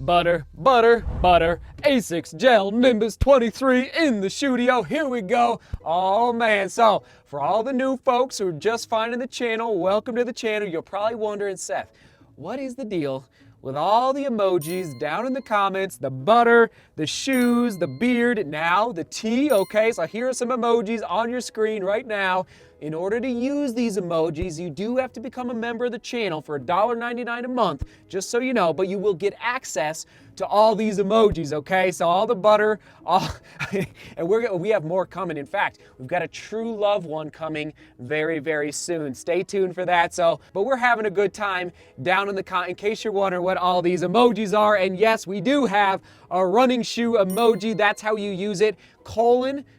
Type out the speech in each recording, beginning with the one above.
Butter, butter, butter. ASICS GEL-NIMBUS 23 in the studio. Here we go. Oh man, so for all the new folks who are just finding the channel, welcome to the channel. You're probably wondering, Seth, what is the deal with all the emojis down in the comments? The butter, the shoes, the beard, now the tea. Okay, so here are some emojis on your screen right now. In order to use these emojis, you do have to become a member of the channel for $1.99 a month, just so you know, but you will get access to all these emojis, okay? So all the butter, and we have more coming. In fact, we've got a true love one coming very, very soon. Stay tuned for that. But we're having a good time down in the in case you're wondering what all these emojis are. And yes, we do have a running shoe emoji. That's how you use it. :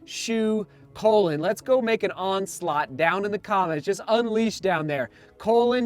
shoe, : let's go make an onslaught down in the comments. Just unleash down there. :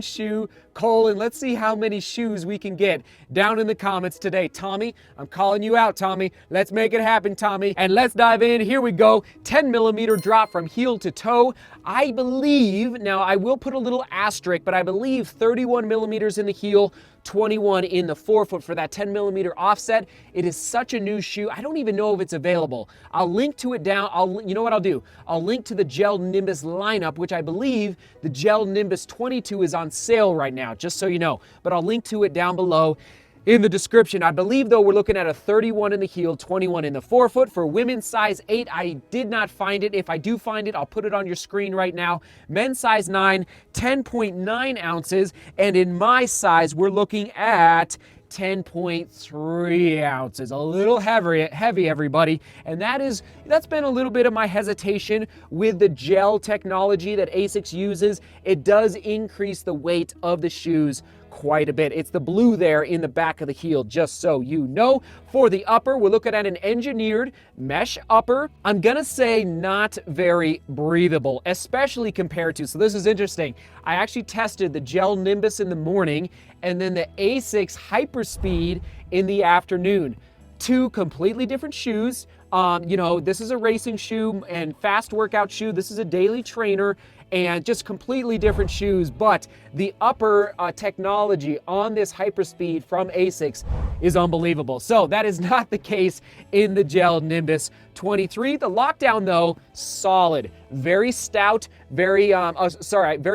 shoe, : let's see how many shoes we can get down in the comments today. Tommy, I'm calling you out, Tommy. Let's make it happen, Tommy. And let's dive in. Here we go. 10mm drop from heel to toe. I believe, now I will put a little asterisk, but I believe 31mm in the heel, 21 in the forefoot for that 10mm offset. It is such a new shoe. I don't even know if it's available. I'll link to it down. You know what I'll do? I'll link to the GEL-NIMBUS lineup, which I believe the GEL-NIMBUS 22 is on sale right now, just so you know. But I'll link to it down below in the description. I believe, though, we're looking at a 31 in the heel, 21 in the forefoot. For women's size 8, I did not find it. If I do find it, I'll put it on your screen right now. Men's size 9, 10.9 ounces. And in my size, we're looking at 10.3 ounces, a little heavy, everybody. And that's been a little bit of my hesitation with the gel technology that ASICS uses. It does increase the weight of the shoes quite a bit. It's the blue there in the back of the heel, just so you know. For the upper, we're looking at an engineered mesh upper. I'm gonna say not very breathable, especially compared to, so this is interesting. I actually tested the GEL-NIMBUS in the morning and then the ASICS Hyperspeed in the afternoon. Two completely different shoes. You know, this is a racing shoe and fast workout shoe. This is a daily trainer, and just completely different shoes. But the upper technology on this Hyperspeed from ASICS is unbelievable. So that is not the case in the GEL-NIMBUS 23. The lockdown, though, solid. Very stout, very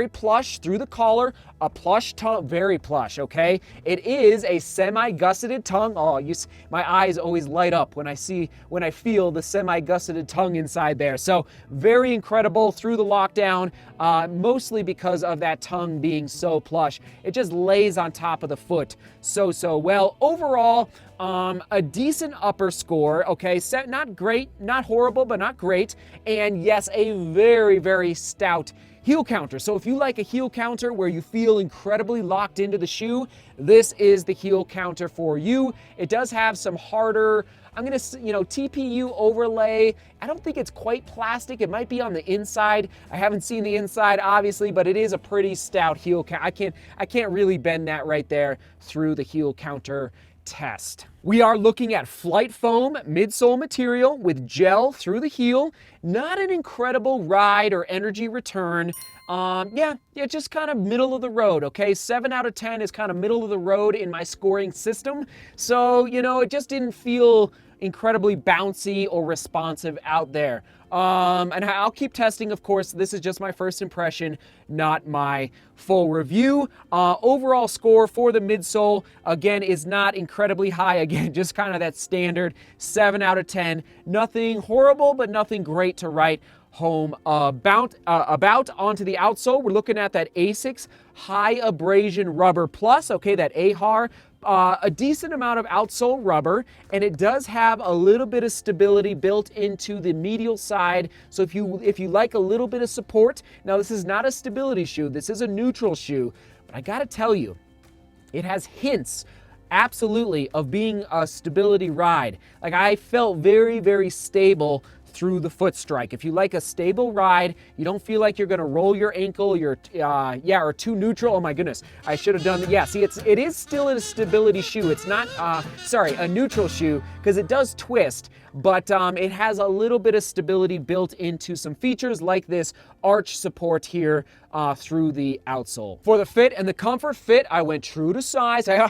plush through the collar, a plush tongue, very plush, okay? It is a semi-gusseted tongue. Oh, my eyes always light up when I feel the semi-gusseted tongue inside there. So very incredible through the lockdown, mostly because of that tongue being so plush. It just lays on top of the foot so well. Overall, a decent upper score, okay? Not great, not horrible, but not great. And yes, a very, very stout heel counter. So if you like a heel counter where you feel incredibly locked into the shoe, this is the heel counter for you. It does have some harder, TPU overlay. I don't think it's quite plastic. It might be on the inside. I haven't seen the inside, obviously, but it is a pretty stout heel counter. I can't really bend that right there through the heel counter test. We are looking at flight foam midsole material with gel through the heel. Not an incredible ride or energy return. Just kind of middle of the road, okay? 7 out of 10 is kind of middle of the road in my scoring system. So, it just didn't feel incredibly bouncy or responsive out there. And I'll keep testing, of course. This is just my first impression, not my full review. Overall score for the midsole, again, is not incredibly high. Again, just kind of that standard 7 out of 10. Nothing horrible, but nothing great to write home about. Onto the outsole, we're looking at that ASICS High Abrasion Rubber Plus, okay, that AHAR. A decent amount of outsole rubber, and it does have a little bit of stability built into the medial side. So if you like a little bit of support, now this is not a stability shoe, this is a neutral shoe, but I gotta tell you, it has hints, absolutely, of being a stability ride. Like, I felt very, very stable through the foot strike. If you like a stable ride, you don't feel like you're gonna roll your ankle, or too neutral. Oh my goodness, I should have done, see, it is still a stability shoe. It's not, a neutral shoe, because it does twist, but it has a little bit of stability built into some features like this arch support here through the outsole. For the fit and the comfort fit, I went true to size. I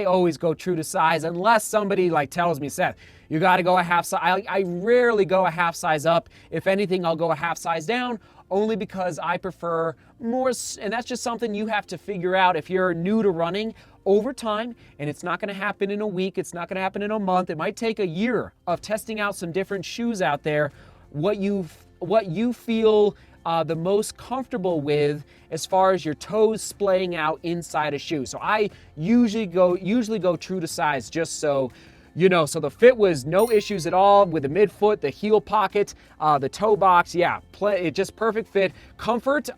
always go true to size unless somebody like tells me, Seth, you got to go a half size. I rarely go a half size up. If anything, I'll go a half size down, only because I prefer more, and that's just something you have to figure out if you're new to running over time, and it's not going to happen in a week, it's not going to happen in a month. It might take a year of testing out some different shoes out there, what you feel the most comfortable with as far as your toes splaying out inside a shoe. So I usually go true to size, just so you know. So the fit was no issues at all with the midfoot, the heel pocket, the toe box. Yeah, it just perfect fit. Comfort,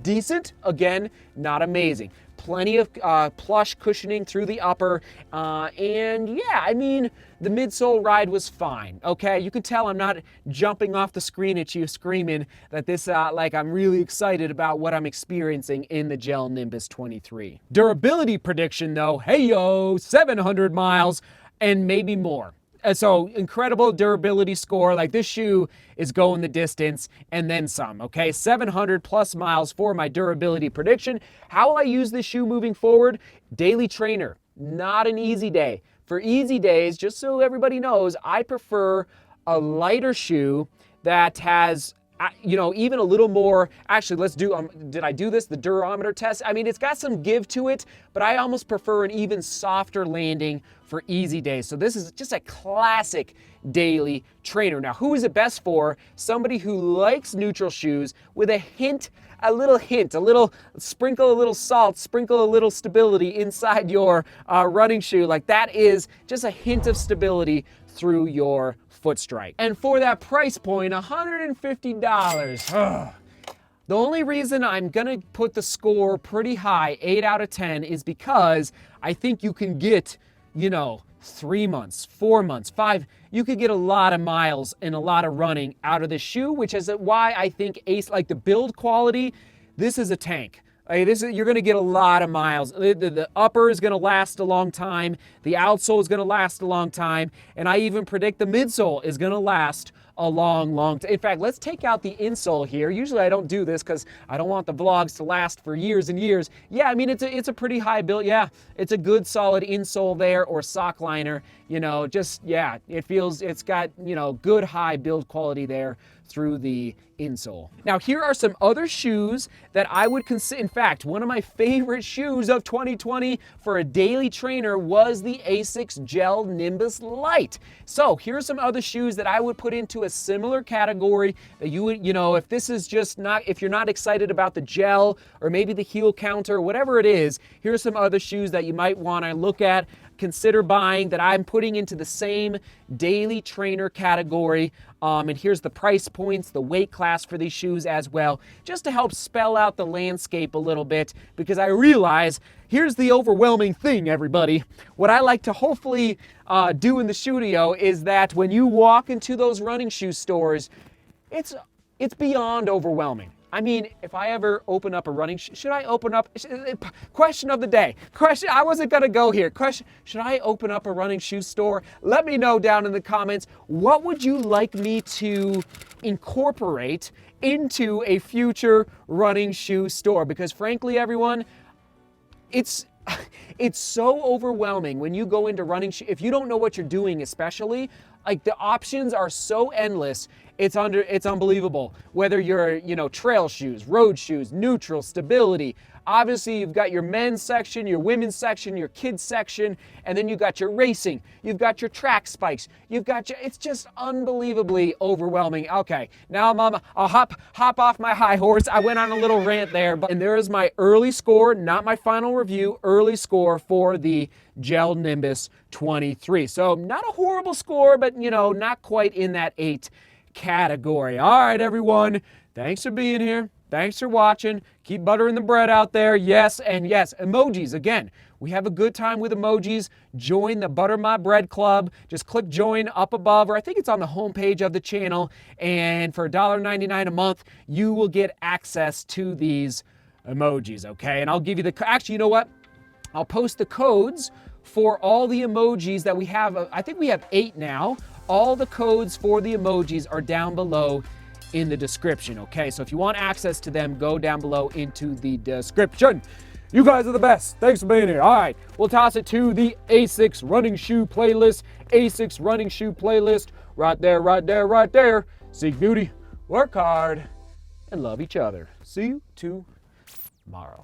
decent. Again, not amazing. Plenty of plush cushioning through the upper, and yeah, I mean, the midsole ride was fine, okay? You can tell I'm not jumping off the screen at you screaming that this, like I'm really excited about what I'm experiencing in the GEL-NIMBUS 23. Durability prediction though, hey yo, 700 miles and maybe more. So incredible durability score. Like this shoe is going the distance and then some, okay? 700 plus miles for my durability prediction. How will I use this shoe moving forward? Daily trainer, not an easy day. For easy days, just so everybody knows, I prefer a lighter shoe that has, you know, even a little more. Actually, let's do, did I do this? The durometer test? I mean, it's got some give to it, but I almost prefer an even softer landing for easy days. So this is just a classic daily trainer. Now, who is it best for? Somebody who likes neutral shoes with a little sprinkle a little salt, sprinkle a little stability inside your running shoe. Like that is just a hint of stability through your foot strike. And for that price point, $150. Ugh. The only reason I'm gonna put the score pretty high, 8 out of 10, is because I think you can get, you know, 3 months, 4 months, 5, you could get a lot of miles and a lot of running out of the shoe, which is why I think like the build quality, this is a tank. You're going to get a lot of miles. The upper is going to last a long time. The outsole is going to last a long time. And I even predict the midsole is going to last a long time. In fact, let's take out the insole here. Usually I don't do this because I don't want the vlogs to last for years and years. Yeah, I mean, it's a pretty high build. Yeah, it's a good solid insole there or sock liner. You know, just, yeah, it's got, you know, good high build quality there through the insole. Now, here are some other shoes that I would consider. In fact, one of my favorite shoes of 2020 for a daily trainer was the ASICS GEL-NIMBUS Lite. So here's some other shoes that I would put into a similar category that you would, you know, if this is just not, if you're not excited about the gel or maybe the heel counter, whatever it is, here's some other shoes that you might want to look at, consider buying, that I'm putting into the same daily trainer category. And here's the price points, the weight class for these shoes as well, just to help spell out the landscape a little bit, because I realize here's the overwhelming thing, everybody. What I like to hopefully do in the studio is that when you walk into those running shoe stores, it's beyond overwhelming. I mean, if I ever open up a running should I open up, question of the day, question, I wasn't gonna go here, question, should I open up a running shoe store? Let me know down in the comments, what would you like me to incorporate into a future running shoe store? Because frankly, everyone, it's so overwhelming when you go into running if you don't know what you're doing, especially, like the options are so endless. It's unbelievable. Whether you're, you know, trail shoes, road shoes, neutral, stability. Obviously, you've got your men's section, your women's section, your kids section, and then you've got your racing. You've got your track spikes. You've got your, it's just unbelievably overwhelming. Okay, now I'll hop off my high horse. I went on a little rant there, and there is my early score, not my final review, early score for the GEL-NIMBUS 23. So not a horrible score, but you know, not quite in that 8 category. All right, everyone. Thanks for being here. Thanks for watching. Keep buttering the bread out there. Yes, and yes, emojis. Again, we have a good time with emojis. Join the Butter My Bread Club. Just click join up above, or I think it's on the homepage of the channel. And for $1.99 a month, you will get access to these emojis, okay? And I'll give you the, actually, you know what? I'll post the codes for all the emojis that we have. I think we have 8 now. All the codes for the emojis are down below in the description, okay? So if you want access to them, go down below into the description. You guys are the best. Thanks for being here. All right, we'll toss it to the ASICS running shoe playlist. ASICS running shoe playlist. Right there, right there, right there. Seek beauty, work hard, and love each other. See you tomorrow.